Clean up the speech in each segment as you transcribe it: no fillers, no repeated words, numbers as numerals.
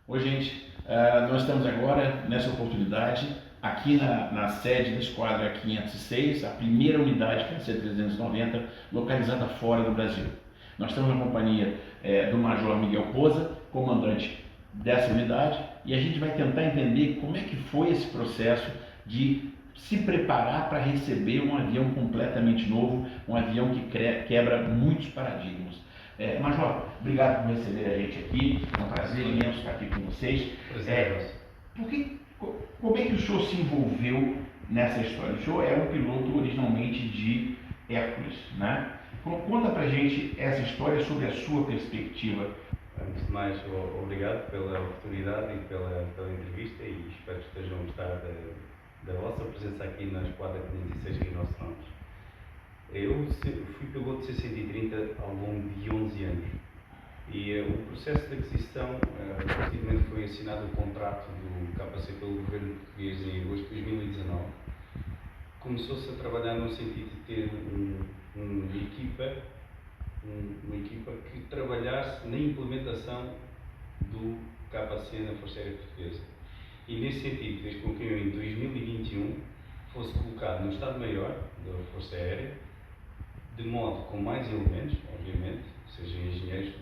Oi, gente. Nós estamos agora, nessa oportunidade, aqui na sede da Esquadra 506, a primeira unidade que é a C390, localizada fora do Brasil. Nós estamos na companhia do Major Miguel Poza, comandante dessa unidade, e a gente vai tentar entender como é que foi esse processo de se preparar para receber um avião completamente novo, um avião que quebra muitos paradigmas. Major, obrigado por receber a gente aqui, é um prazer imenso estar aqui com vocês. Como é que o senhor se envolveu nessa história? O senhor é um piloto originalmente de Hércules, né? Conta pra gente essa história sobre a sua perspectiva. Antes de mais, obrigado pela oportunidade e pela entrevista, e espero que estejam a gostar da vossa presença aqui na Esquadra 506 Rinocerontes. Eu fui piloto C-130 ao longo de 11 anos e o processo de aquisição, a partir do momento que foi assinado o contrato do KC pelo governo português em agosto de 2019, começou-se a trabalhar no sentido de ter uma equipa que trabalhasse na implementação do KC na Força Aérea Portuguesa. E nesse sentido fez com que eu, em 2021, fosse colocado no Estado-Maior da Força Aérea, de modo com mais elementos, obviamente, seja engenheiros,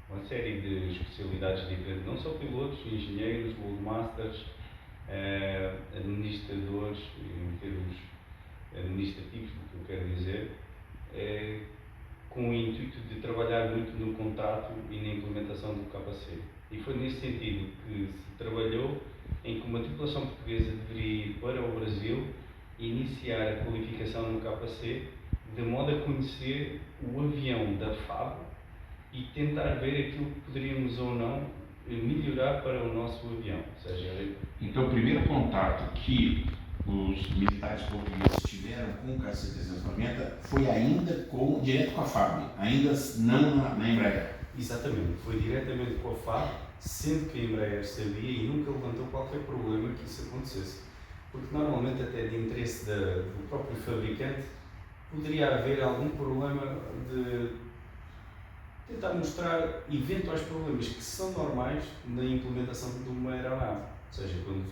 uma série de especialidades diferentes, não só pilotos, engenheiros, loadmasters, administradores, em termos administrativos, o que eu quero dizer, com o intuito de trabalhar muito no contrato e na implementação do KC. E foi nesse sentido que se trabalhou em que uma tripulação portuguesa deveria ir para o Brasil e iniciar a qualificação no KC, de modo a conhecer o avião da FAB e tentar ver aquilo que poderíamos ou não melhorar para o nosso avião. Ou seja, então, o primeiro contato que os militares portugueses tiveram com o KC-390 foi ainda direto com a FAB, ainda não na Embraer. Exatamente, foi diretamente com a FAB, sendo que a Embraer sabia e nunca levantou qualquer problema que isso acontecesse. Porque normalmente, até de interesse do próprio fabricante, poderia haver algum problema de tentar mostrar eventuais problemas que são normais na implementação de uma aeronave. Ou seja, quando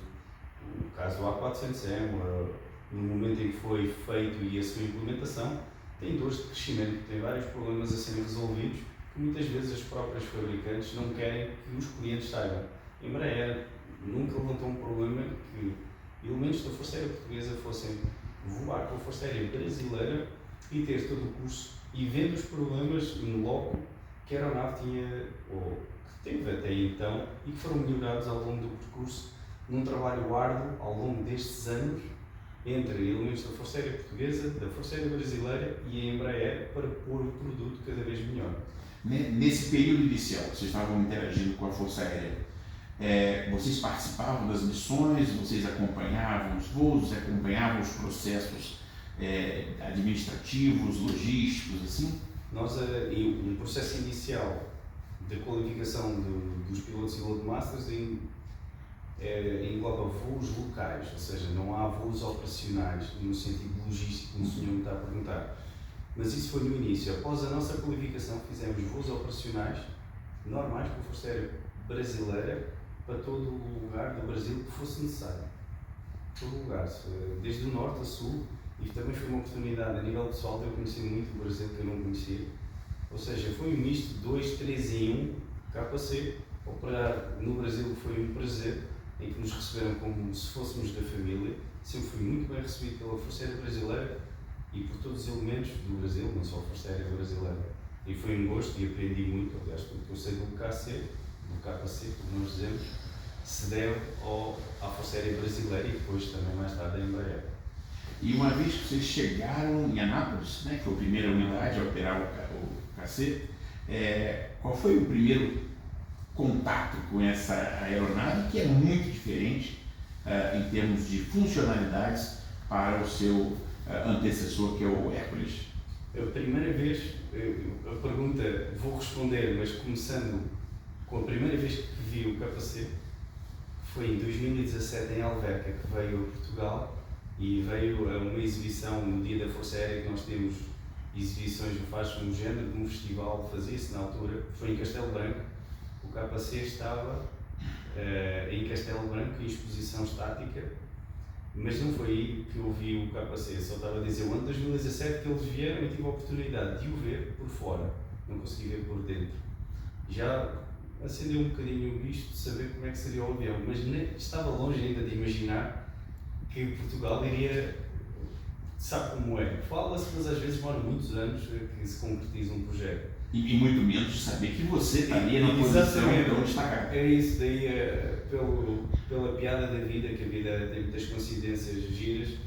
o caso do A400M, no momento em que foi feito e a sua implementação, tem dores de crescimento, tem vários problemas a serem resolvidos que muitas vezes as próprias fabricantes não querem que os clientes saibam. A Embraer nunca levantou um problema que elementos da Força Aérea Portuguesa fossem voar com a Força Aérea Brasileira e ter todo o curso e vendo os problemas in loco que a aeronave tinha, ou que teve até então, e que foram melhorados ao longo do percurso num trabalho árduo ao longo destes anos entre elementos da Força Aérea Portuguesa, da Força Aérea Brasileira e a Embraer para pôr o produto cada vez melhor. Nesse período inicial, vocês estavam interagindo com a Força Aérea, vocês participavam das missões, vocês acompanhavam os voos, acompanhavam os processos administrativos, logísticos, assim? Nós, no processo inicial da qualificação dos pilotos e loadmasters, engloba voos locais, ou seja, não há voos operacionais no sentido logístico, como o senhor me está a perguntar. Mas isso foi no início. Após a nossa qualificação, fizemos voos operacionais normais com a Força Aérea Brasileira para todo o lugar do Brasil que fosse necessário. Todo o lugar, desde o norte a sul, e também foi uma oportunidade a nível pessoal de eu conhecer muito o Brasil que eu não conhecia. Ou seja, foi um misto de 2, 3 em 1 KC. Operar no Brasil foi um prazer, em que nos receberam como se fôssemos da família. Sempre fui muito bem recebido pela Força Aérea Brasileira e por todos os elementos do Brasil, não só a Força Aérea Brasileira. E foi um gosto e aprendi muito. Aliás, tudo que eu sei do KC, como nós dizemos, se deve à Força Aérea Brasileira e depois também mais tarde à Embraer. E uma vez que vocês chegaram em Anápolis, né, que foi a primeira unidade a operar o KC, qual foi o primeiro contato com essa aeronave, que é muito diferente em termos de funcionalidades para o seu antecessor, que é o Hércules? A primeira vez, a pergunta vou responder, mas começando com a primeira vez que vi o KC, foi em 2017 em Alverca, que veio a Portugal e veio a uma exibição no Dia da Força Aérea, que nós temos exibições, faz um género de um festival, fazia-se na altura, foi em Castelo Branco. O KC estava em Castelo Branco, em exposição estática, mas não foi aí que eu vi o KC, só estava a dizer, o ano de 2017 que eles vieram e tive a oportunidade de o ver por fora, não consegui ver por dentro. Já acendeu um bocadinho o bicho de saber como é que seria o avião, mas estava longe ainda de imaginar que Portugal iria, sabe como é, fala-se, mas às vezes demora muitos anos que se concretiza um projeto. E muito menos de saber que você estaria na posição tão destacada. É isso, daí pela piada da vida, que a vida tem muitas coincidências giras,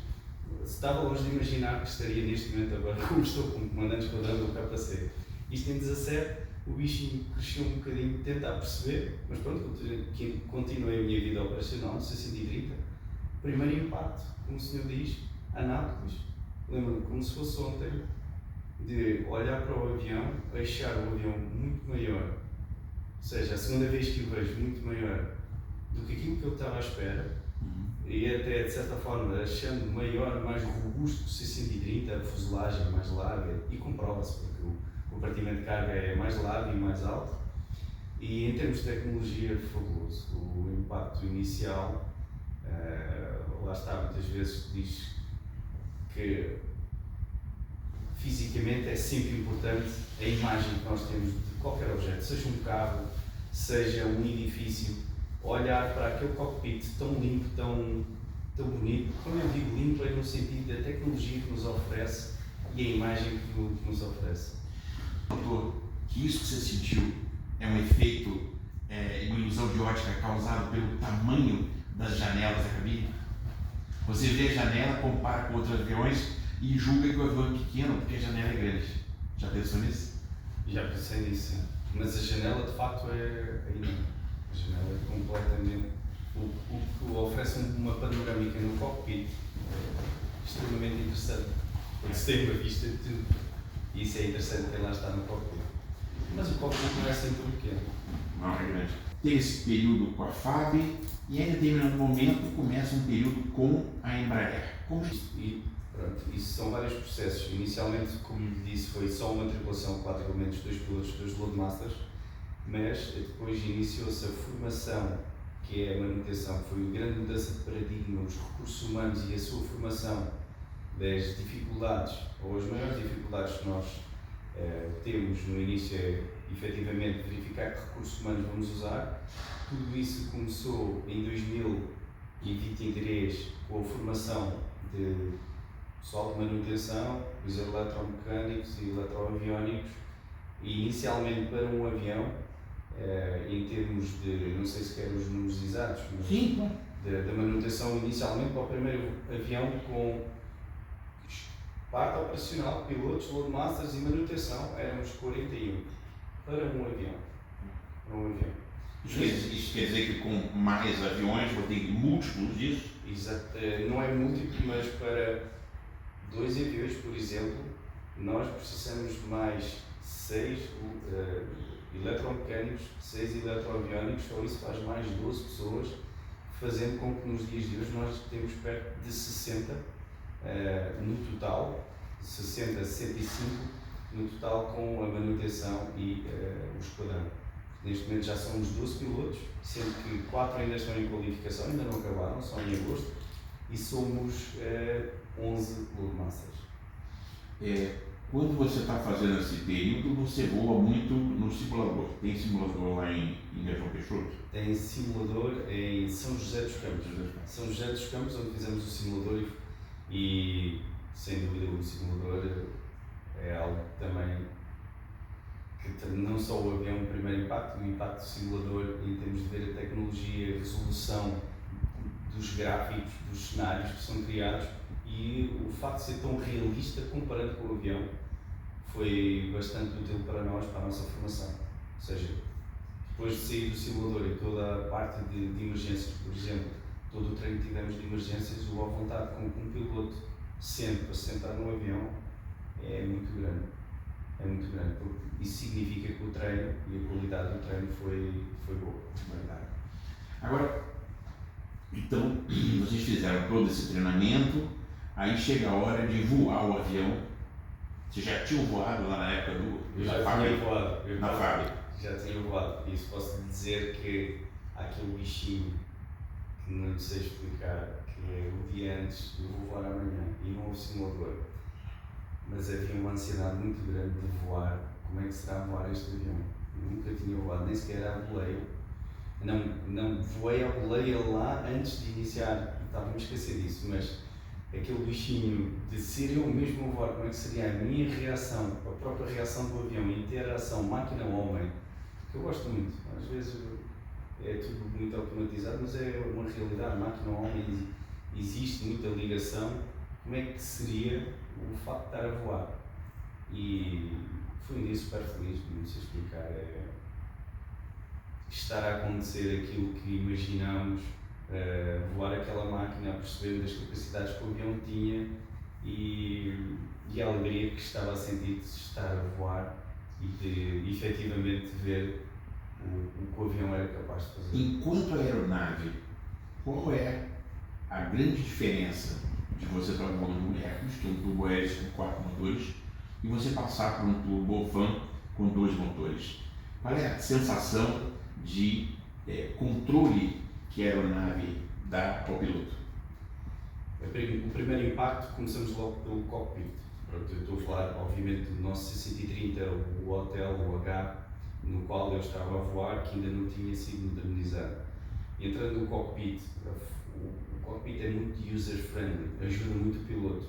estava longe de imaginar que estaria neste momento agora como estou como comandante esquadrão do KC. Isto em 17, o bichinho cresceu um bocadinho, tentar perceber, mas pronto, continuei a minha vida operacional no C-130. Primeiro impacto, como o senhor diz, Anápolis, lembro-me como se fosse ontem, de olhar para o avião, achar o avião muito maior, ou seja, a segunda vez que o vejo muito maior do que aquilo que eu estava à espera, e até de certa forma achando maior, mais robusto que o C-130, a fuselagem mais larga, e comprova-se porque o compartimento de carga é mais largo e mais alto, e em termos de tecnologia, fabuloso. O impacto inicial, lá está, muitas vezes diz que fisicamente é sempre importante a imagem que nós temos de qualquer objeto, seja um carro, seja um edifício, olhar para aquele cockpit tão limpo, tão bonito. Quando eu digo limpo é no sentido da tecnologia que nos oferece e a imagem que nos oferece. Doutor, que isso que você sentiu é um efeito, uma ilusão de ótica causado pelo tamanho das janelas da cabine? Você vê a janela, compara com outros aviões e julga que o avião é pequeno porque a janela é grande. Já pensou nisso? Já pensei nisso, sim. Mas a janela de facto é enorme. A janela é completamente. O que oferece uma panorâmica no cockpit é extremamente interessante. Porque se tem uma vista de tudo. E isso é interessante quem lá está no cockpit. Mas o cockpit não é sempre pequeno. Não, é grande. Tem esse período com a FAB e em determinado momento começa um período com a Embraer. Como é isso? Pronto, isso são vários processos. Inicialmente, como lhe disse, foi só uma tripulação, 4 elementos, 2 pilotos, 2 Loadmasters, mas depois iniciou-se a formação, que é a manutenção, que foi uma grande mudança de paradigma, os recursos humanos e a sua formação das dificuldades, ou as maiores dificuldades que nós temos no início é, efetivamente, verificar que recursos humanos vamos usar. Tudo isso começou em 2023 com a formação de pessoal de manutenção, os eletromecânicos e eletroaviónicos, e inicialmente para um avião, em termos de, não sei se quer os números exatos, mas sim, da manutenção inicialmente para o primeiro avião com parte operacional, pilotos, loadmasters e manutenção, éramos 41 para um avião. Isso quer dizer que com mais aviões vou ter múltiplos disso? Exato, não é múltiplo, mas para 2 aviões, por exemplo, nós precisamos de mais 6 eletromecânicos, 6 eletroaviónicos, só isso faz mais 12 pessoas, fazendo com que nos dias de hoje nós temos perto de 60 no total, 60, 65 no total com a manutenção e o esquadrão. Neste momento já somos 12 pilotos, sendo que 4 ainda estão em qualificação, ainda não acabaram, só em agosto, e somos 11 Loadmasters. Quando você está fazendo esse período, você voa muito no simulador. Tem simulador lá em João Peixoto? Tem simulador em São José dos Campos. São José dos Campos, onde fizemos o simulador e sem dúvida o simulador é algo também que não só o avião, o primeiro impacto, o impacto do simulador em termos de ver a tecnologia, a resolução dos gráficos, dos cenários que são criados e o facto de ser tão realista comparando com o avião foi bastante útil para nós, para a nossa formação. Ou seja, depois de sair do simulador e toda a parte de emergências, por exemplo, todo o treino que tivemos de emergências, a vontade com que um piloto sente para se sentar no avião é muito grande. É muito grande, porque isso significa que o treino e a qualidade do treino foi boa. Verdade. Agora, então, vocês fizeram todo esse treinamento, aí chega a hora de voar o avião. Vocês já tinham voado lá na época do Eu já tinha voado. Na FAB? já tinha voado. Isso posso dizer que há aquele bichinho que não sei explicar, que é o dia antes, eu vou voar amanhã, e não houve simulador. Mas havia uma ansiedade muito grande de voar. Como é que será voar este avião? Eu nunca tinha voado, nem sequer à boleia. Não voei à boleia lá antes de iniciar, estava-me a esquecer disso, mas aquele bichinho de ser eu mesmo a voar, como é que seria a minha reação, a própria reação do avião, a interação máquina-homem, que eu gosto muito. Às vezes é tudo muito automatizado, mas é uma realidade, máquina-homem, existe muita ligação. Como é que seria o facto de estar a voar? E foi um dia super feliz, não sei explicar, estar a acontecer aquilo que imaginámos, voar aquela máquina, a perceber das capacidades que o avião tinha e a alegria que estava a sentir de estar a voar e de efetivamente ver o que o avião era capaz de fazer. Enquanto aeronave, qual é a grande diferença de você estar voando um Hercules, que é um turbo hélice com 4 motores, e você passar por um turbofan com 2 motores? Qual é a sensação de controle que a aeronave dá ao piloto? O primeiro impacto, começamos logo pelo cockpit. Pronto, eu estou a falar, obviamente, do nosso C-130, o hotel, o H, no qual eu estava a voar, que ainda não tinha sido modernizado. Entrando no cockpit, o cockpit é muito user-friendly, ajuda muito o piloto.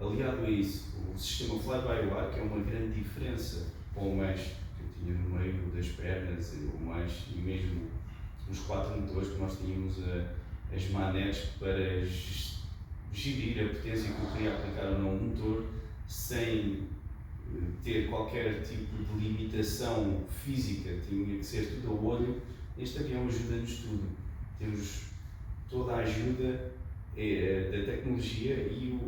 Aliado a isso, o sistema fly-by-wire, que é uma grande diferença para o mesh que eu tinha no meio das pernas, o mesh e mesmo os 4 motores que nós tínhamos, as manetes para gerir a potência que eu queria aplicar ou não ao motor, sem ter qualquer tipo de limitação física, tinha que ser tudo a olho. Este avião ajuda-nos tudo. Temos toda a ajuda da tecnologia e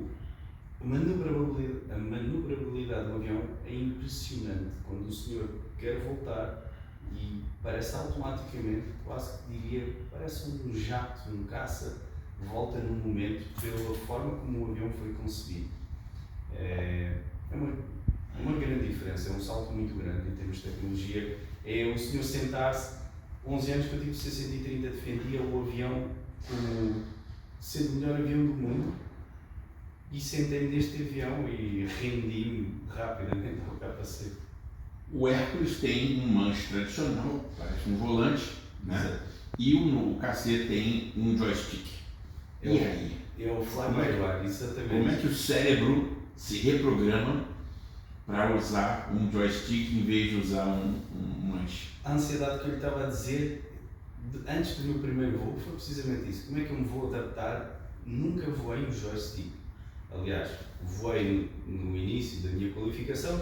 a manobrabilidade do avião é impressionante. Quando o senhor quer voltar e parece automaticamente, quase que diria, parece um jato, um caça, volta num momento pela forma como o avião foi concebido. É uma grande diferença, é um salto muito grande em termos de tecnologia. É o senhor sentar-se, 11 anos que eu tive o C-130, defendia o avião como sendo o melhor avião do mundo e sentei-me neste avião e rendi-me rapidamente ao capacete. O Hércules tem um manche tradicional, parece um volante, né? E o cacete tem um joystick. E aí? É o fly-by-wire, exatamente. Como é que o cérebro se reprograma para usar um joystick em vez de usar um manche? A ansiedade que eu lhe estava a dizer antes do meu primeiro voo foi precisamente isso. Como é que eu me vou adaptar? Nunca voei no joystick. Aliás, voei no início da minha qualificação,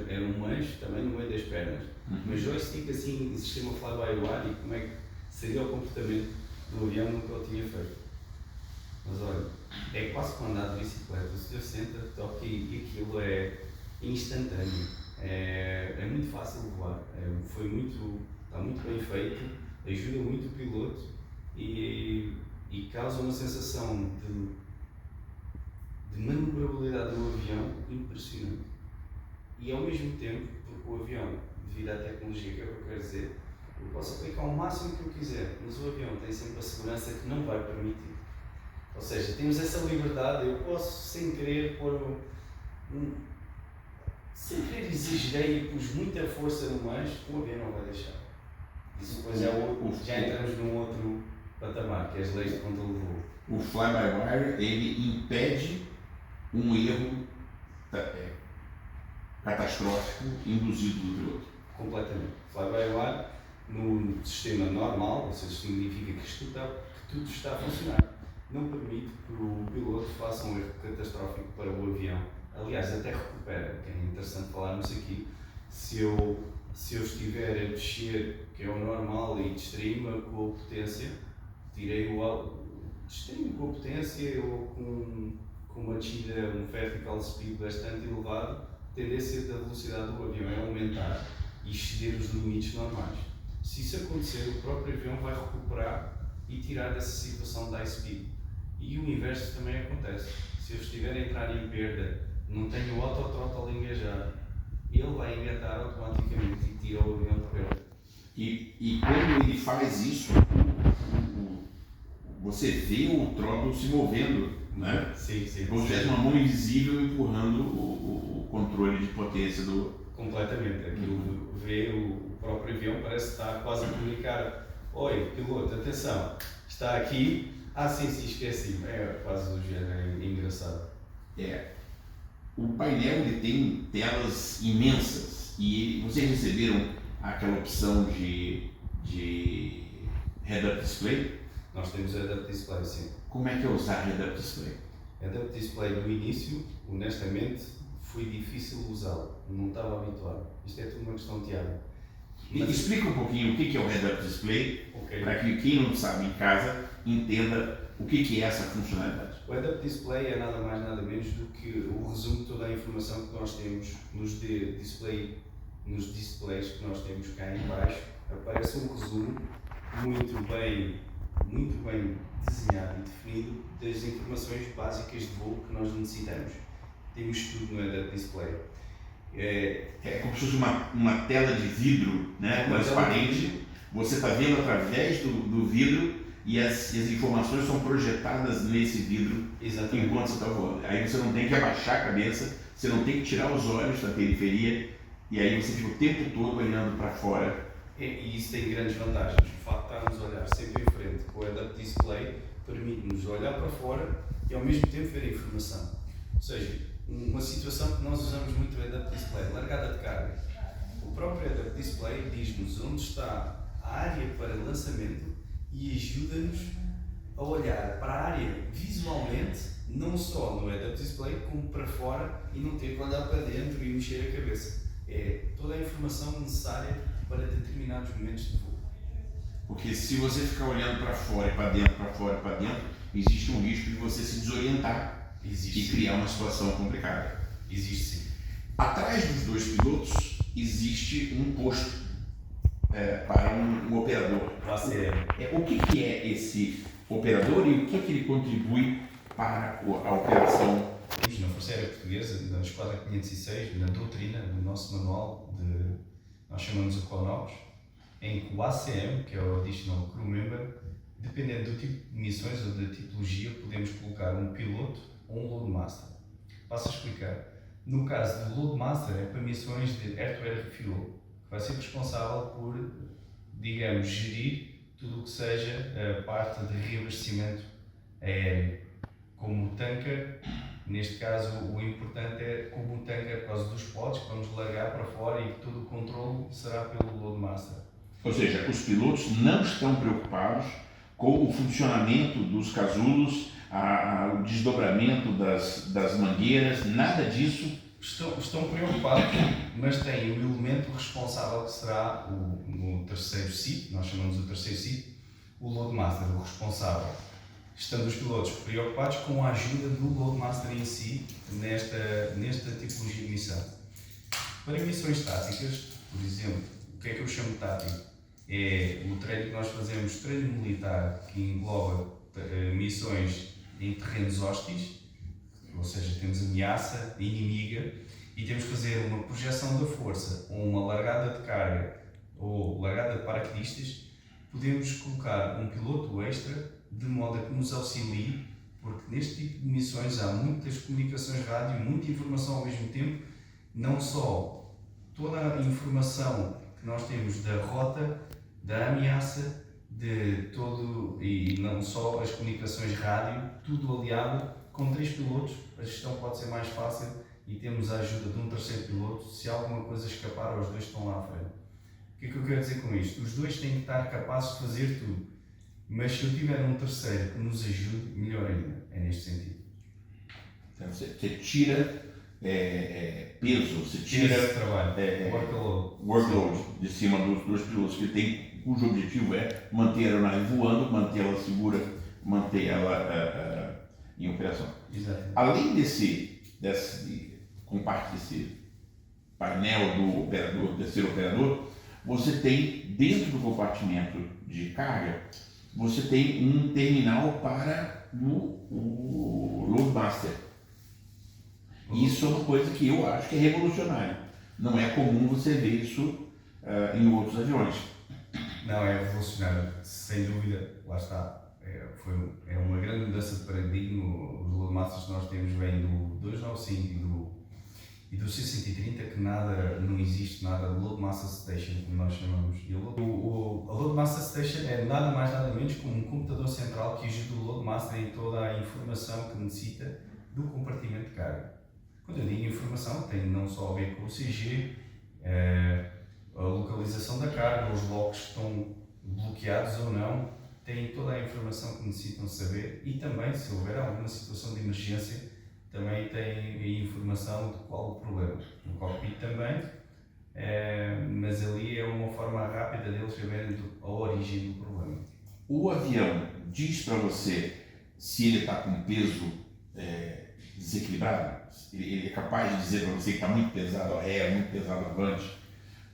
era um manche também no meio das pernas. Mas joystick assim, em sistema fly-by-wire, e como é que seria o comportamento do avião, nunca o tinha feito. Mas olha, é quase como andar de bicicleta. O senhor senta, toca e aquilo é instantâneo. É muito fácil de voar. Está muito bem feito, ajuda muito o piloto e causa uma sensação de manobrabilidade do avião impressionante. E ao mesmo tempo, porque o avião, devido à tecnologia, que é o que eu quero dizer, eu posso aplicar o máximo que eu quiser, mas o avião tem sempre a segurança que não vai permitir. Ou seja, temos essa liberdade, eu posso sem querer pôr sem querer exagerei e pus muita força no manche, o avião não vai deixar. Isso depois já entramos num outro patamar, que é as leis de controle de voo. O fly-by-wire, ele impede um erro catastrófico induzido do piloto. Completamente. Fly-by-wire, no sistema normal, ou seja, significa que tudo está a funcionar. Não permite que o piloto faça um erro catastrófico para o avião. Aliás, até recupera, que é interessante falarmos aqui. Se eu estiver a descer, que é o normal, e distraí-me com a potência, distraí-me com a potência ou com uma descida, um vertical speed bastante elevado, a tendência da velocidade do avião é aumentar e exceder os limites normais. Se isso acontecer, o próprio avião vai recuperar e tirar dessa situação de high speed. E o inverso também acontece. Se eu estiver a entrar em perda, não tenho o autothrottle engajado, ele vai engatar automaticamente e tira o avião de perto. E quando ele faz isso, você vê o throttle se movendo, né? Sim. Como se tivesse uma mão invisível empurrando o controle de potência do... Completamente. Aquilo vê o próprio avião, parece estar quase a comunicar: oi, piloto, atenção, está aqui. Sim, esqueci. É quase do género, engraçado. O painel ele tem telas imensas e vocês receberam aquela opção de head-up display? Nós temos head-up display, sim. Como é que é usar head-up display? Head-up display no início, honestamente, foi difícil usá-lo. Não estava habituado. Isto é tudo uma questão de Tiago. Explica um pouquinho o que é o head-up display, para que quem não sabe em casa entenda o que é essa funcionalidade. O head-up display é nada mais nada menos do que o resumo de toda a informação que nós temos nos displays que nós temos cá em baixo. Aparece um resumo muito bem desenhado e definido das informações básicas de voo que nós necessitamos. Temos tudo no head-up display. É como se fosse uma tela de vidro, né, transparente. Você está vendo através do vidro e as informações são projetadas nesse vidro. Exatamente. Enquanto você está voando. Aí você não tem que abaixar a cabeça, você não tem que tirar os olhos da periferia e aí você fica o tempo todo olhando para fora. E isso tem grandes vantagens. O facto de estarmos a olhar sempre em frente com o head-up display permite-nos olhar para fora e ao mesmo tempo ver a informação. Ou seja, uma situação que nós usamos muito o head-up display, largada de carga. O próprio head-up display diz-nos onde está a área para lançamento e ajuda-nos a olhar para a área visualmente, não só no head-up display, como para fora e não ter que olhar para dentro e mexer a cabeça. É toda a informação necessária para determinados momentos de voo. Porque se você ficar olhando para fora e para dentro, para fora e para dentro, existe um risco de você se desorientar e criar uma situação complicada. Existe sim. Atrás dos dois pilotos existe um posto para um operador. O que é esse operador e o que ele contribui para a operação? Na Força Aérea Portuguesa, na Esquadra 506, na doutrina do nosso manual, nós chamamos o CONOPS, em que o ACM, que é o Additional Crew Member, dependendo do tipo de missões ou da tipologia, podemos colocar um piloto ou um Loadmaster. Passo a explicar. No caso do Loadmaster, é para missões de Air-to-Air Refuel, que vai ser responsável por, digamos, gerir tudo o que seja a parte de reabastecimento aéreo. Como o tanker, neste caso o importante é como o tanker, por causa dos pods que vamos largar para fora e todo o controle será pelo Loadmaster. Ou seja, os pilotos não estão preocupados com o funcionamento dos casulos, o desdobramento das mangueiras, nada disso. Estão preocupados, mas têm o elemento responsável que será no terceiro SIP, nós chamamos o terceiro SIP, o Loadmaster, o responsável. Estando os pilotos preocupados com a ajuda do Loadmaster em si nesta tipologia de missão. Para missões táticas, por exemplo, o que é que eu chamo de tático? É o treino que nós fazemos, treino militar, que engloba missões em terrenos hostis, ou seja, temos ameaça inimiga e temos que fazer uma projeção da força ou uma largada de carga ou largada de paraquedistas. Podemos colocar um piloto extra de modo a que nos auxilie, porque neste tipo de missões há muitas comunicações rádio, muita informação ao mesmo tempo, não só toda a informação que nós temos da rota, da ameaça, de todo, e não só as comunicações rádio, tudo aliado. Com 3 pilotos a gestão pode ser mais fácil e temos a ajuda de um terceiro piloto se alguma coisa escapar, os dois estão lá à frente. O que é que eu quero dizer com isto? Os dois têm que estar capazes de fazer tudo, mas se eu tiver um terceiro que nos ajude, melhor ainda, é neste sentido. Então, você tira peso, você tira trabalho, workload de cima dos pilotos que tem, cujo objetivo é manter a aeronave voando, manter ela segura, manter ela em operação. Exato. Além desse painel do operador, terceiro operador, você tem dentro do compartimento de carga, você tem um terminal para o Loadmaster. Isso é uma coisa que eu acho que é revolucionária. Não é comum você ver isso em outros aviões. Não, é revolucionário, sem dúvida, lá está. É uma grande mudança de paradigma. Os Loadmasters que nós temos vêm do 295 e do C130, que não existe nada de Loadmaster Station, como nós chamamos. E a Loadmaster Station é nada mais nada menos como um computador central que ajuda o Loadmaster em toda a informação que necessita do compartimento de carga. Quando eu digo informação, tem não só a ver com o CG, a localização da carga, os locks que estão bloqueados ou não, têm toda a informação que necessitam saber e também, se houver alguma situação de emergência, também têm a informação de qual o problema. No cockpit também, mas ali é uma forma rápida deles saberem a origem do problema. O avião diz para você se ele está com peso desequilibrado? Ele é capaz de dizer para você que está muito pesado a ré, muito pesado avante?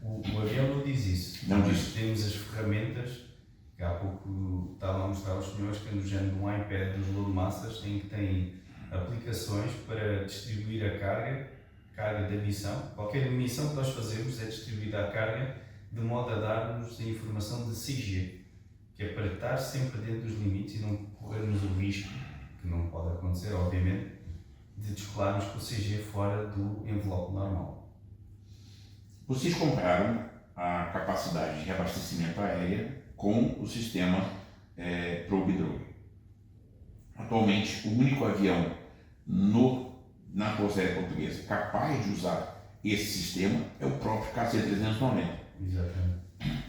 O avião não diz isso. Não diz. Temos as ferramentas, que há pouco estava a mostrar aos senhores, que é no género de um iPad dos Loadmasters, em que tem aplicações para distribuir a carga da missão. Qualquer missão que nós fazemos é distribuir a carga de modo a dar-nos a informação de CG, que é para estar sempre dentro dos limites e não corrermos o risco, que não pode acontecer, obviamente, de descolarmos com o CG fora do envelope normal. Vocês compraram a capacidade de reabastecimento aéreo com o sistema Probe Drogue. Atualmente, o único avião na Força Aérea Portuguesa capaz de usar esse sistema é o próprio KC-390. Exatamente.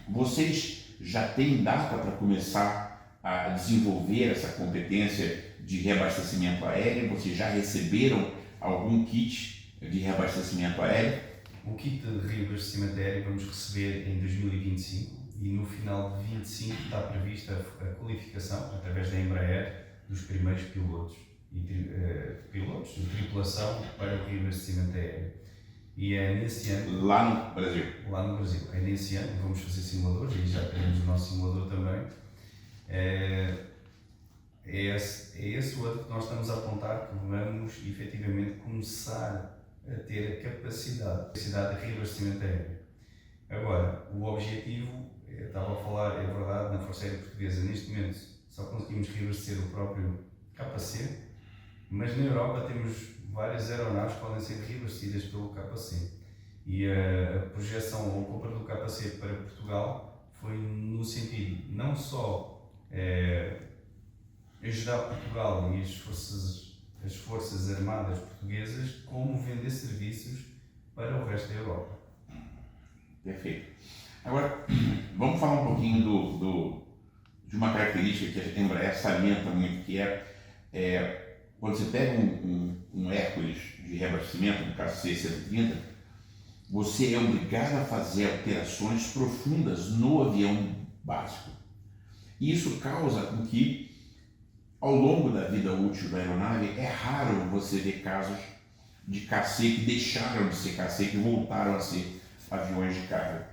Vocês já têm data para começar a desenvolver essa competência de reabastecimento aéreo? Vocês já receberam algum kit de reabastecimento aéreo? O kit de reabastecimento aéreo vamos receber em 2025 e no final de 2025 está prevista a qualificação, através da Embraer, dos primeiros pilotos de tripulação para o reabastecimento aéreo. E é nesse ano... Lá no Brasil? Lá no Brasil. É nesse ano, vamos fazer simuladores e já teremos o nosso simulador também. É esse o ano que nós estamos a apontar que vamos efetivamente começar a ter a capacidade de reabastecimento aéreo. Agora, o objetivo, eu estava a falar, é verdade, na Força Aérea Portuguesa, neste momento só conseguimos reabastecer o próprio KC, mas na Europa temos várias aeronaves que podem ser reabastecidas pelo KC. E a projeção ou a compra do KC para Portugal foi no sentido não só ajudar Portugal e as forças armadas portuguesas, como vender serviços para o resto da Europa. Perfeito. Agora, vamos falar um pouquinho de uma característica que a Embraer salienta muito, que quando você pega um Hércules de reabastecimento do KC-130, você é obrigado a fazer alterações profundas no avião básico. Isso causa com que, ao longo da vida útil da aeronave, é raro você ver casos de KC que deixaram de ser KC, que voltaram a ser aviões de carga.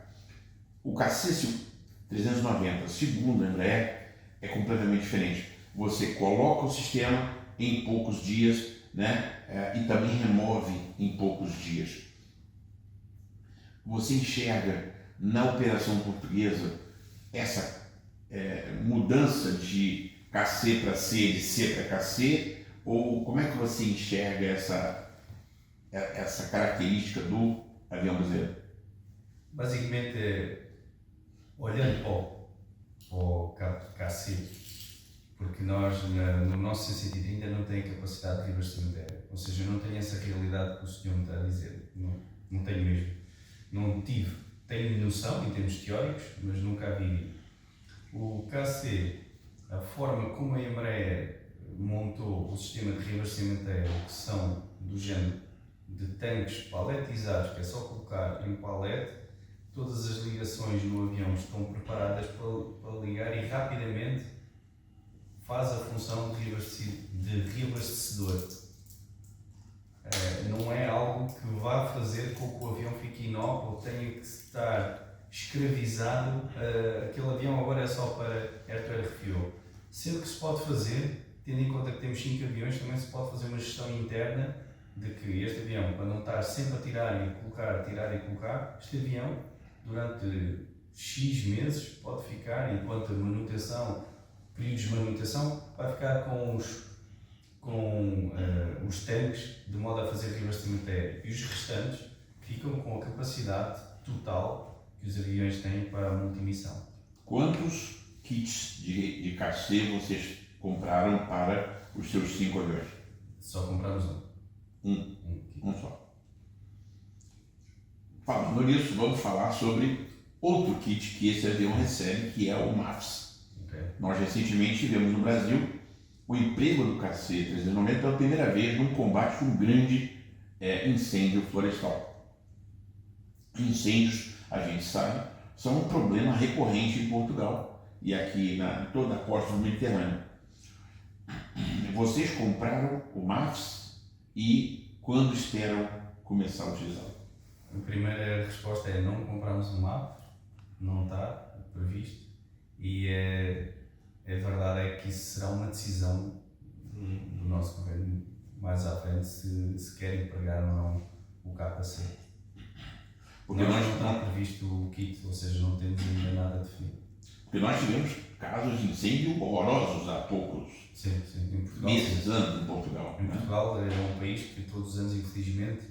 O KC-390, segundo a Embraer, é completamente diferente. Você coloca o sistema em poucos dias, né? E também remove em poucos dias. Você enxerga na operação portuguesa essa mudança de KC para C, de C para KC, ou como é que você enxerga essa característica do avião brasileiro? Basicamente, olhando para o KC, porque nós no nosso C130 não tem capacidade de reabastecimento aéreo, ou seja, não tem essa realidade que o senhor me está a dizer, não tenho mesmo, não tive, tenho noção em termos teóricos, mas nunca a vivi. O KC, a forma como a Embraer montou o sistema de reabastecimento aéreo, que são do género de tanques paletizados, que é só colocar em um palete, todas as ligações no avião estão preparadas para ligar e rapidamente faz a função de reabastecedor. Não é algo que vá fazer com que o avião fique inócuo ou tenha que estar escravizado. Aquele avião agora é só para air to air refuel. Sendo que se pode fazer, tendo em conta que temos 5 aviões, também se pode fazer uma gestão interna de que este avião, para não estar sempre a tirar e colocar, este avião, durante X meses, pode ficar, enquanto a manutenção, períodos de manutenção, vai ficar com os tanques, de modo a fazer reabastecimento aéreo. E os restantes ficam com a capacidade total que os aviões têm para a multimissão. Quantos kits de KC vocês compraram para os seus 5 aviões? Só compramos Um só. Falando nisso, vamos falar sobre outro kit que esse avião recebe, que é o MAFS. Okay. Nós recentemente tivemos no Brasil o emprego do KC-390 pela primeira vez num combate com um grande incêndio florestal. Incêndios, a gente sabe, são um problema recorrente em Portugal e aqui na toda a costa do Mediterrâneo. Vocês compraram o MAFS e quando esperam começar a utilizá-lo? A primeira resposta é: não compramos o MAFS, não está previsto, e a verdade é que isso será uma decisão do nosso governo mais à frente, se quer empregar ou não o KC. Porque nós não está previsto o kit, ou seja, não temos ainda nada definido. Porque nós tivemos casos de incêndio horrorosos há poucos em Portugal, meses, anos em Portugal. Em Portugal é um país que todos os anos, infelizmente,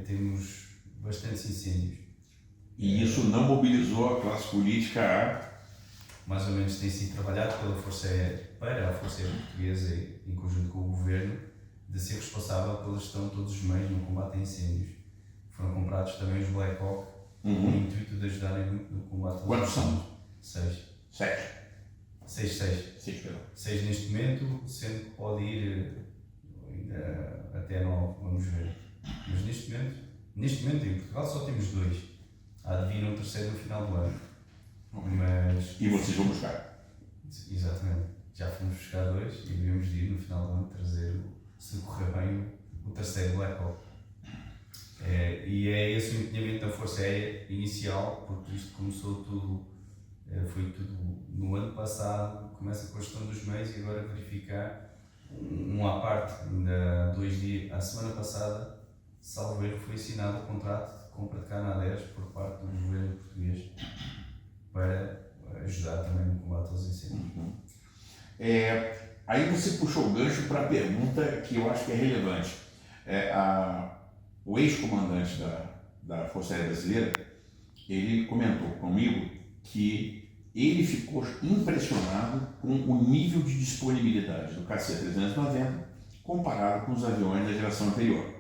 temos bastantes incêndios. E isso não mobilizou a classe política a... Mais ou menos tem sido trabalhado para a Força Aérea Portuguesa, em conjunto com o Governo, de ser responsável pela gestão de todos os meios no combate a incêndios. Foram comprados também os Black Hawk, com o intuito de ajudarem muito no combate. Quantos são? 6. 6 neste momento, sendo que pode ir ainda até 9, vamos ver. Mas neste momento em Portugal só temos 2. Há de vir um terceiro no final do ano. Mas... E vocês vão buscar? Exatamente. Já fomos buscar 2 e devemos de ir no final do ano trazer, se correr bem, o terceiro Black Hawk. E é esse o empenhamento da Força Aérea inicial, porque isto começou tudo, foi tudo no ano passado, começa com a gestão dos meios e agora verificar à parte, ainda 2 dias, a semana passada, salvo erro, foi assinado o contrato de compra de Canadairs por parte do governo português para ajudar também no combate aos incêndios. Aí você puxou o gancho para a pergunta que eu acho que é relevante. O ex-comandante da Força Aérea Brasileira, ele comentou comigo que ele ficou impressionado com o nível de disponibilidade do KC-390 comparado com os aviões da geração anterior.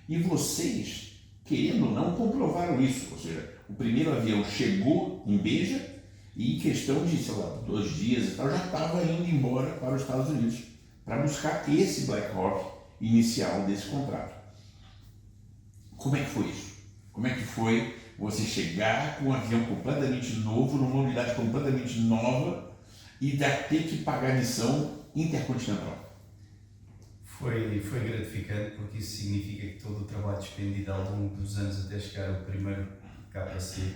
E vocês, querendo ou não, comprovaram isso. Ou seja, o primeiro avião chegou em Beja e em questão de, 2 dias e tal, já estava indo embora para os Estados Unidos para buscar esse Black Hawk inicial desse contrato. Como é que foi isso? Como é que foi você chegar com um avião completamente novo, numa unidade completamente nova e ter que pagar missão intercontinental? Foi gratificante, porque isso significa que todo o trabalho despendido ao longo dos anos até chegar ao primeiro KC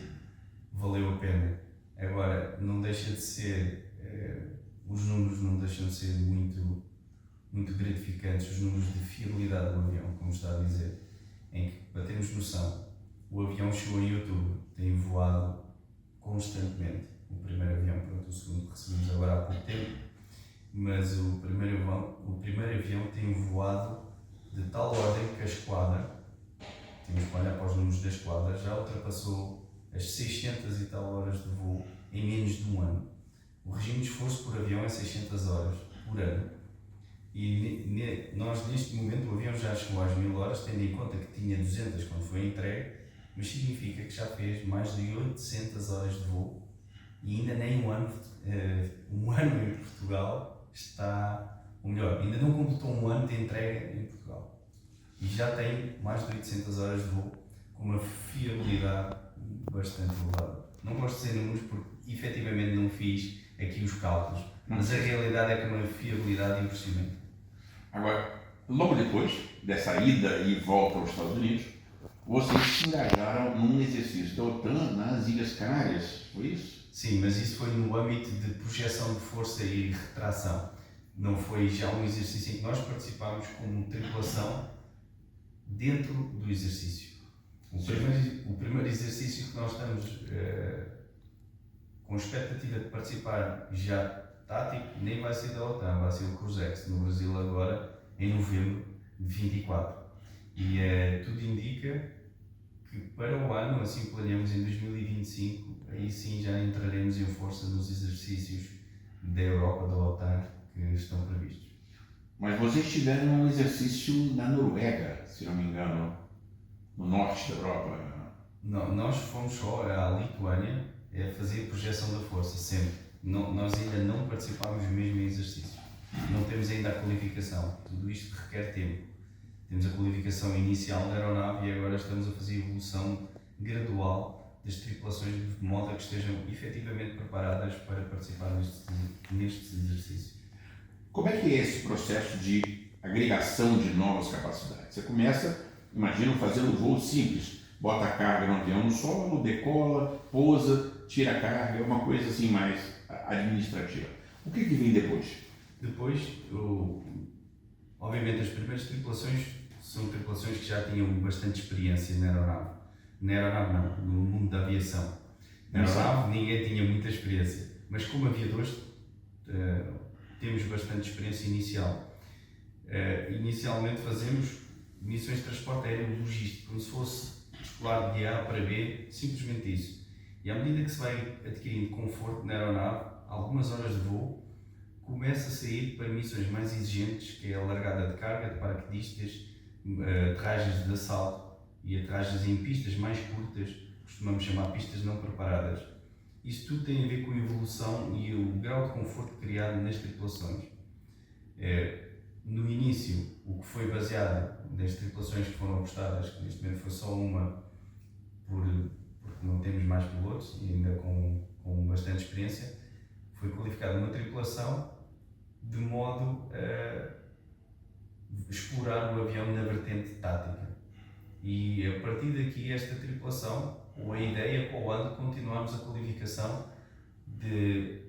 valeu a pena. Agora, não deixa de ser, os números não deixam de ser muito gratificantes, os números de fiabilidade do avião, como está a dizer, em que, para termos noção, o avião chegou em outubro, tem voado constantemente. O primeiro avião, pronto, o segundo que recebemos agora há pouco tempo, mas o primeiro avião tem voado de tal ordem que a esquadra, temos que olhar para os números da esquadra, já ultrapassou as 600 e tal horas de voo em menos de um ano. O regime de esforço por avião é 600 horas por ano. E nós, neste momento, o avião já chegou às 1000 horas, tendo em conta que tinha 200 quando foi entregue, mas significa que já fez mais de 800 horas de voo e ainda nem um ano em Portugal está, ou melhor, ainda não completou um ano de entrega em Portugal. E já tem mais de 800 horas de voo com uma fiabilidade bastante elevada. Não gosto de dizer números porque efetivamente não fiz aqui os cálculos, mas a realidade é que é uma fiabilidade impressionante. Agora, logo depois dessa ida e volta aos Estados Unidos, vocês se engajaram num exercício da OTAN nas Ilhas Canárias, foi isso? Sim, mas isso foi no âmbito de projeção de força e retração. Não foi já um exercício em que nós participámos como tripulação dentro do exercício. O primeiro exercício que nós estamos com expectativa de participar já tático, nem vai ser da OTAN, vai ser o Cruzex no Brasil agora, em novembro de 24. E tudo indica que para o ano, assim planeamos em 2025, aí sim já entraremos em força nos exercícios da Europa, da OTAN, que estão previstos. Mas vocês tiveram um exercício na Noruega, se não me engano, no norte da Europa. Não, nós fomos só à Lituânia a fazer projeção da força, sempre. Não, nós ainda não participámos mesmo em exercício. Não temos ainda a qualificação. Tudo isto requer tempo. Temos a qualificação inicial da aeronave e agora estamos a fazer a evolução gradual das tripulações de modo a que estejam efetivamente preparadas para participar nestes exercícios. Como é que é esse processo de agregação de novas capacidades? Você começa, imagina, fazendo um voo simples, bota a carga no avião no solo, decola, pousa, tira a carga, é uma coisa assim mais administrativa. O que vem depois? Depois, obviamente, as primeiras tripulações são tripulações que já tinham bastante experiência na aeronave. Na aeronave não, no mundo da aviação. Na aeronave ninguém tinha muita experiência, mas como aviadores temos bastante experiência inicial. Inicialmente fazemos missões de transporte aéreo logístico, como se fosse escolar de A para B, simplesmente isso. E à medida que se vai adquirindo conforto na aeronave, algumas horas de voo, começa a sair para missões mais exigentes, que é a largada de carga, de paraquedistas, aterragens de assalto e aterragens em pistas mais curtas, costumamos chamar pistas não preparadas. Isso tudo tem a ver com a evolução e o grau de conforto criado nas tripulações. No início, o que foi baseado nas tripulações que foram apostadas, que neste momento foi só uma, porque não temos mais pilotos e ainda com bastante experiência, foi qualificada uma tripulação de modo a explorar o avião na vertente tática. E a partir daqui, esta tripulação, ou a ideia para o ano, continuamos a qualificação de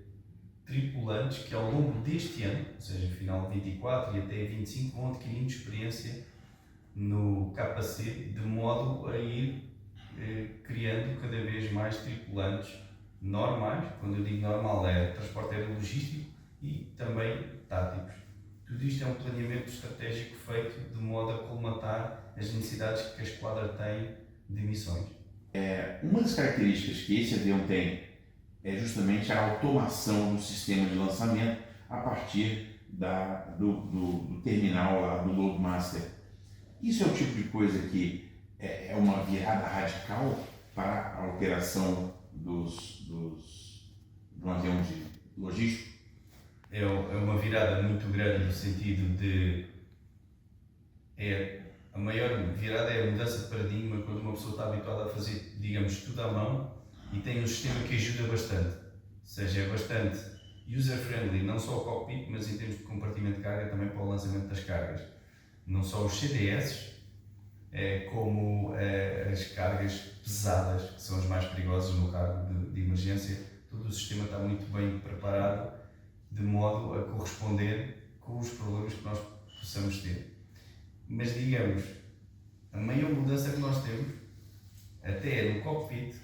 tripulantes que ao longo deste ano, ou seja, final de 24 e até 25, vão adquirindo experiência no capacete, de modo a ir criando cada vez mais tripulantes normais. Quando eu digo normal, é transporte aéreo logístico e também táticos. Tudo isto é um planeamento estratégico feito de modo a colmatar as necessidades que a esquadra tem de missões. Uma das características que esse avião tem é justamente a automação do sistema de lançamento a partir do terminal lá do Loadmaster. Isso é o tipo de coisa que é uma virada radical para a operação de um avião de logístico? É uma virada muito grande no sentido de... a maior virada é a mudança de paradigma quando uma pessoa está habituada a fazer, digamos, tudo à mão e tem um sistema que ajuda bastante. Ou seja, é bastante user-friendly, não só o cockpit, mas em termos de compartimento de carga também para o lançamento das cargas. Não só os CDS, como as cargas pesadas, que são as mais perigosas no cargo de emergência. Todo o sistema está muito bem preparado de modo a corresponder com os problemas que nós possamos ter. Mas digamos, a maior mudança que nós temos, até é no cockpit,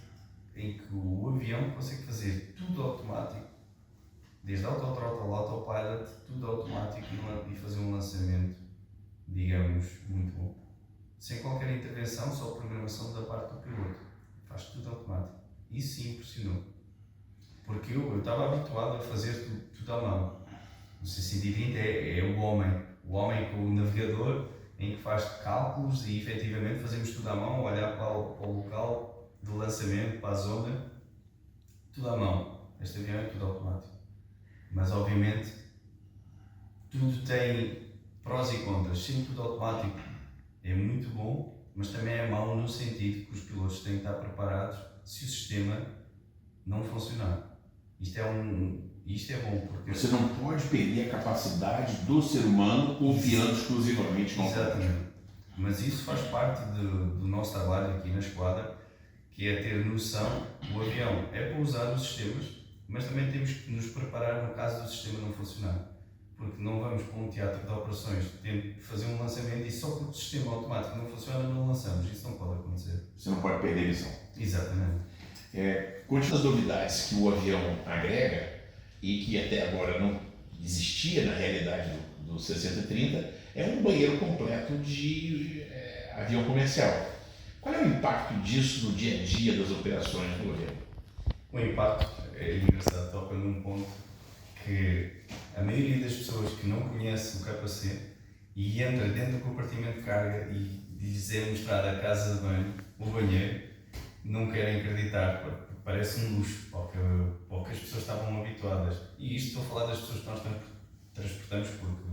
em que o avião consegue fazer tudo automático, desde autothrottle, autopilot, tudo automático e fazer um lançamento, digamos, muito bom. Sem qualquer intervenção, só programação da parte do piloto. Faz tudo automático. Isso sim impressionou. Porque eu estava habituado a fazer tudo à mão. O C-130 é o homem com o navegador, em que faz cálculos e efetivamente fazemos tudo à mão, olhar para o local de lançamento, para a zona, tudo à mão. Este avião é tudo automático. Mas obviamente tudo tem prós e contras. Sendo tudo automático é muito bom, mas também é mau no sentido que os pilotos têm que estar preparados se o sistema não funcionar. Isto é bom porque... Você não pode perder a capacidade do ser humano confiando exclusivamente no automático. Exatamente. Mas isso faz parte do nosso trabalho aqui na esquadra, que é ter noção. O avião é para usar os sistemas, mas também temos que nos preparar no caso do sistema não funcionar. porque não vamos para um teatro de operações fazer um lançamento e só porque o sistema automático não funciona não lançamos. Isso não pode acontecer. Você não pode perder a visão. Exatamente. Quantas das novidades que o avião agrega e que até agora não existia na realidade do 6030 é um banheiro completo de avião comercial. Qual é o impacto disso no dia a dia das operações do avião? O impacto é engraçado, toca num ponto que a maioria das pessoas que não conhece o capacete e entra dentro do compartimento de carga e dizer mostrar a casa de banho, o banheiro, não querem acreditar, parece um luxo para o que as pessoas estavam habituadas. E isto estou a falar das pessoas que nós transportamos, porque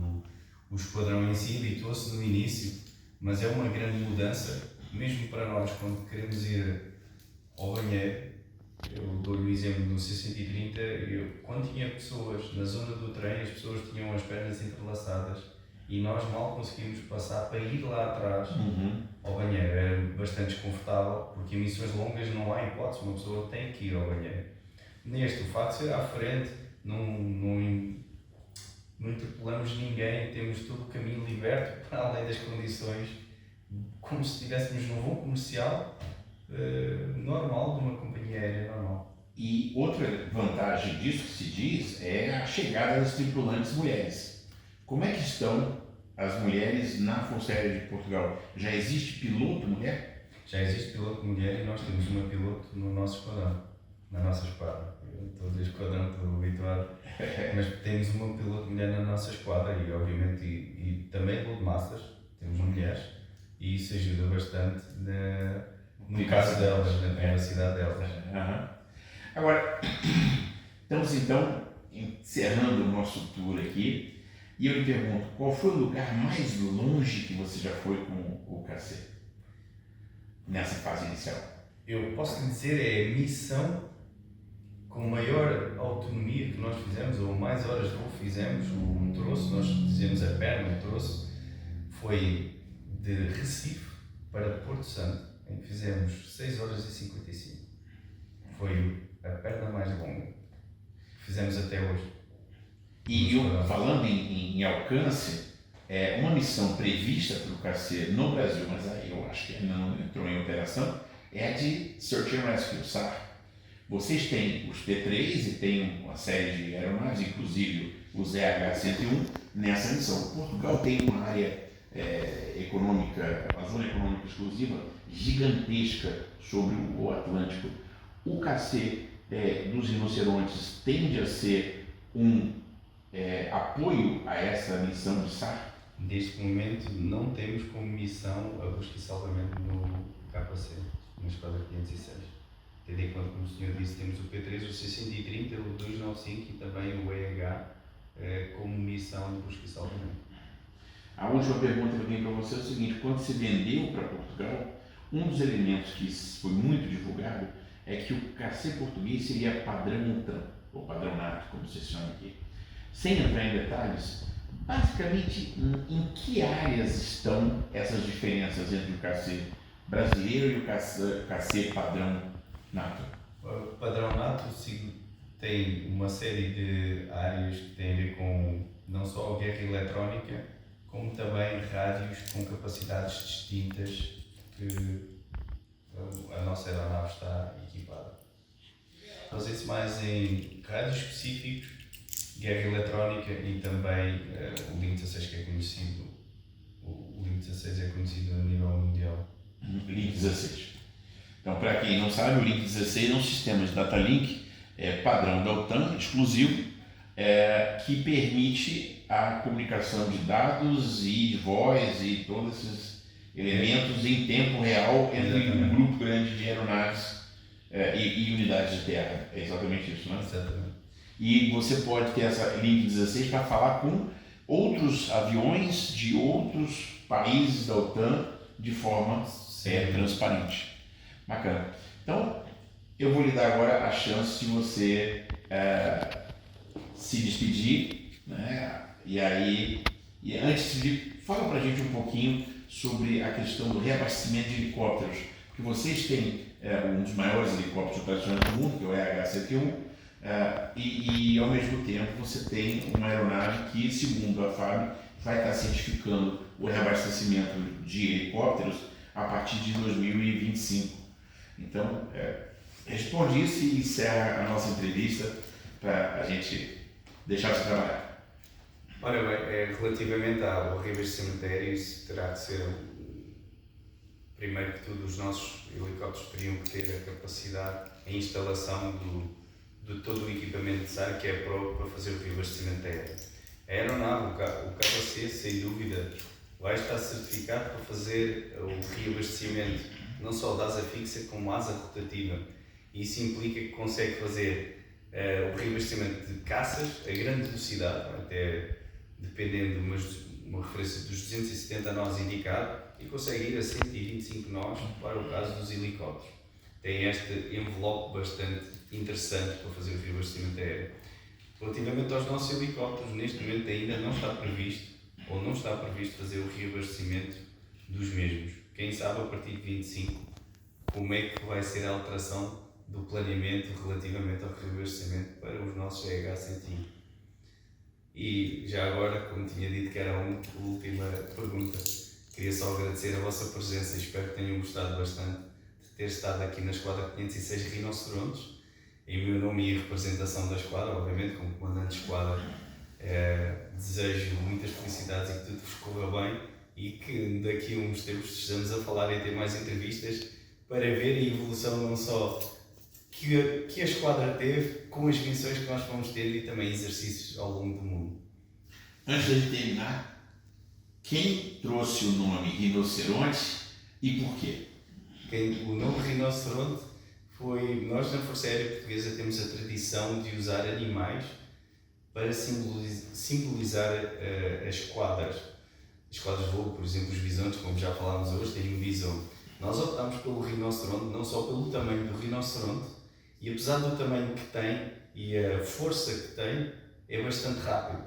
o esquadrão em si habitou-se no início, mas é uma grande mudança, mesmo para nós, quando queremos ir ao banheiro. Eu dou-lhe o exemplo do C130, quando tinha pessoas na zona do trem, as pessoas tinham as pernas entrelaçadas e nós mal conseguimos passar para ir lá atrás ao banheiro. Era bastante desconfortável, porque em missões longas não há hipótese, uma pessoa tem que ir ao banheiro. Neste, o facto de ser à frente, não interpelamos ninguém, temos todo o caminho liberto para além das condições, como se estivéssemos num voo comercial normal, de uma companhia aérea normal. E outra vantagem disso que se diz é a chegada das tripulantes mulheres. Como é que estão as mulheres na Força Aérea de Portugal? Já existe piloto mulher? Já existe piloto mulher e nós temos uma piloto no nosso esquadrão, na nossa esquadra. Eu estou de esquadrão, estou habituado, mas temos uma piloto mulher na nossa esquadra e obviamente e também loadmasters, temos mulheres e isso ajuda bastante no caso delas, na privacidade delas. Agora, estamos então encerrando o nosso tour aqui e eu lhe pergunto, qual foi o lugar mais longe que você já foi com o KC nessa fase inicial? Eu posso lhe dizer, é a missão com maior autonomia que nós fizemos, ou mais horas de voo fizemos, o troço, nós dizemos a perna, o troço, foi de Recife para Porto Santo, em que fizemos 6 horas e 55. Foi a perna mais longa que fizemos até hoje. E falando em alcance, uma missão prevista para o KC no Brasil, mas aí eu acho que ainda não entrou em operação, é a de Search and Rescue, SAR. Vocês têm os P3 e têm uma série de aeronaves, inclusive os EH-101, nessa missão. Portugal tem uma área econômica, uma zona econômica exclusiva gigantesca sobre o Atlântico. O KC dos rinocerontes tende a ser um apoio a essa missão de SAR? Neste momento não temos como missão a busca e salvamento no KC, na Esquadra 506. Tendo em conta, como o senhor disse, temos o P3, o C130, o 295 e também o EH como missão de busca e salvamento. A última pergunta que eu tenho para você é o seguinte: quando se vendeu para Portugal, um dos elementos que foi muito divulgado é que o KC português seria padrão TAM, ou padrão NATO, como se chama aqui. Sem entrar em detalhes, basicamente, em que áreas estão essas diferenças entre o KC brasileiro e o KC padrão NATO? O padrão NATO tem uma série de áreas que têm a ver com não só a guerra eletrónica, como também rádios com capacidades distintas que a nossa aeronave está equipada. Fazer-se mais em rádios específicos, guerra eletrónica e também o Link 16 que é conhecido. O Link 16 é conhecido a nível mundial. Link 16. Então, para quem não sabe, o Link 16 é um sistema de data link padrão da OTAN, exclusivo, que permite a comunicação de dados e de voz e todos esses elementos em tempo real entre um grupo grande de aeronaves e unidades de terra. É exatamente isso, né? Exatamente. E você pode ter essa Link 16 para falar com outros aviões de outros países da OTAN de forma transparente. Bacana. Então, eu vou lhe dar agora a chance de você se despedir, né? E antes de fala pra gente um pouquinho sobre a questão do reabastecimento de helicópteros, porque vocês têm um dos maiores helicópteros operacionais do mundo, que é o EH-101, e ao mesmo tempo você tem uma aeronave que, segundo a FAB, vai estar certificando o reabastecimento de helicópteros a partir de 2025. Então, responde isso e encerra a nossa entrevista para a gente deixar você trabalhar. Ora bem, relativamente ao reabastecimento aéreo, isso terá de ser, primeiro que tudo, os nossos helicópteros teriam que ter a capacidade, a instalação de todo o equipamento necessário que é para fazer o reabastecimento aéreo. A aeronave, o KC, sem dúvida, vai estar certificado para fazer o reabastecimento não só da asa fixa como asa rotativa. Isso implica que consegue fazer o reabastecimento de caças a grande velocidade, até dependendo de uma referência dos 270 nós indicado, e consegue ir a 125 nós para o caso dos helicópteros. Tem este envelope bastante interessante para fazer o reabastecimento aéreo. Relativamente aos nossos helicópteros, neste momento ainda não está previsto fazer o reabastecimento dos mesmos. Quem sabe a partir de 25 como é que vai ser a alteração do planeamento relativamente ao reabastecimento para os nossos CH-101. E já agora, como tinha dito que era a última pergunta, queria só agradecer a vossa presença e espero que tenham gostado bastante de ter estado aqui na Esquadra 506 Rinocerontes. Em meu nome e em representação da Esquadra, obviamente, como comandante de Esquadra, desejo muitas felicidades e que tudo vos corra bem e que daqui a uns tempos estejamos a falar e ter mais entrevistas para ver a evolução não só que a Esquadra teve com as missões que nós fomos tendo e também exercícios ao longo do mundo. Antes de terminar, quem trouxe o nome Rinoceronte e por quê? O nome Rinoceronte foi... Nós na Força Aérea Portuguesa temos a tradição de usar animais para simbolizar as esquadras. As esquadras de voo, por exemplo, os bisontes, como já falámos hoje, têm um bisonte. Nós optámos pelo rinoceronte, não só pelo tamanho do rinoceronte, e apesar do tamanho que tem e a força que tem, é bastante rápido.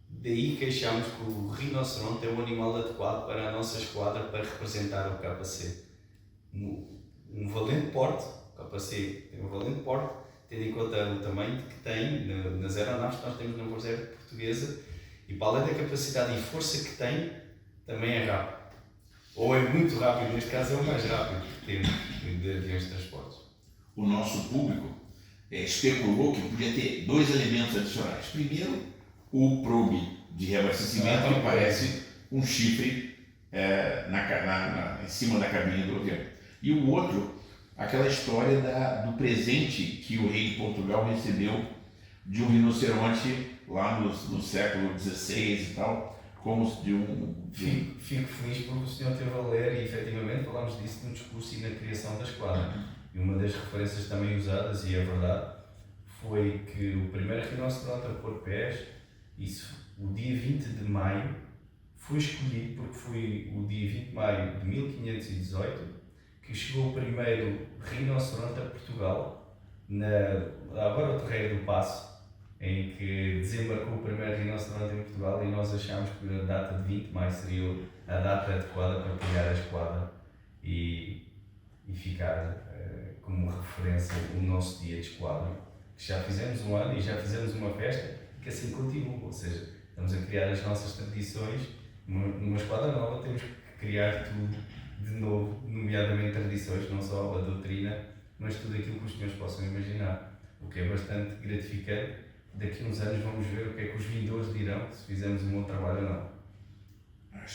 Daí que achamos que o rinoceronte é o animal adequado para a nossa esquadra para representar o KC. Um valente porte, o KC tem um valente porte, tendo em conta o tamanho que tem nas aeronaves que nós temos na Força Aérea Portuguesa, e para além da capacidade e força que tem, também é rápido. Ou é muito rápido, neste caso é o mais rápido que temos de aviões de transportes. O nosso público especulou que podia ter dois elementos adicionais. Primeiro, o probe de reabastecimento, que parece um chifre em cima da cabine do avião. E o outro, aquela história do presente que o rei de Portugal recebeu de um rinoceronte lá no século XVI e tal, como de um... Fico feliz porque o senhor teve a ler e efetivamente falámos disso no discurso e na criação da esquadra. E uma das referências também usadas, e é verdade, foi que o primeiro rinoceronte a pôr pés, isso, o dia 20 de maio, foi escolhido porque foi o dia 20 de maio de 1518 que chegou o primeiro rinoceronte a Portugal, agora o Terreiro do Paço, em que desembarcou o primeiro rinoceronte em Portugal, e nós achámos que a data de 20 de maio seria a data adequada para criar a esquadra e ficar como referência o nosso dia de esquadra, que já fizemos um ano e já fizemos uma festa, que assim continua, ou seja, estamos a criar as nossas tradições. Numa esquadra nova temos que criar tudo de novo, nomeadamente tradições, não só a doutrina, mas tudo aquilo que os senhores possam imaginar, o que é bastante gratificante. Daqui a uns anos vamos ver o que é que os vindores dirão, se fizemos um bom trabalho ou não.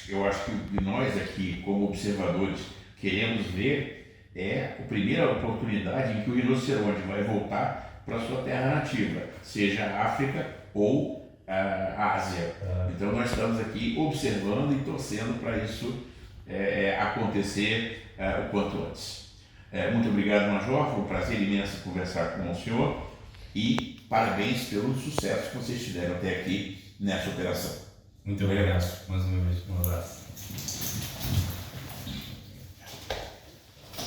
Eu acho que nós aqui, como observadores, queremos ver a primeira oportunidade em que o rinoceronte vai voltar para a sua terra nativa, seja a África ou a Ásia. Então nós estamos aqui observando e torcendo para isso acontecer o quanto antes. Muito obrigado, Major, foi um prazer imenso conversar com o senhor e parabéns pelo sucesso que vocês tiveram até aqui nessa operação. Muito obrigado. Mais uma vez, um abraço.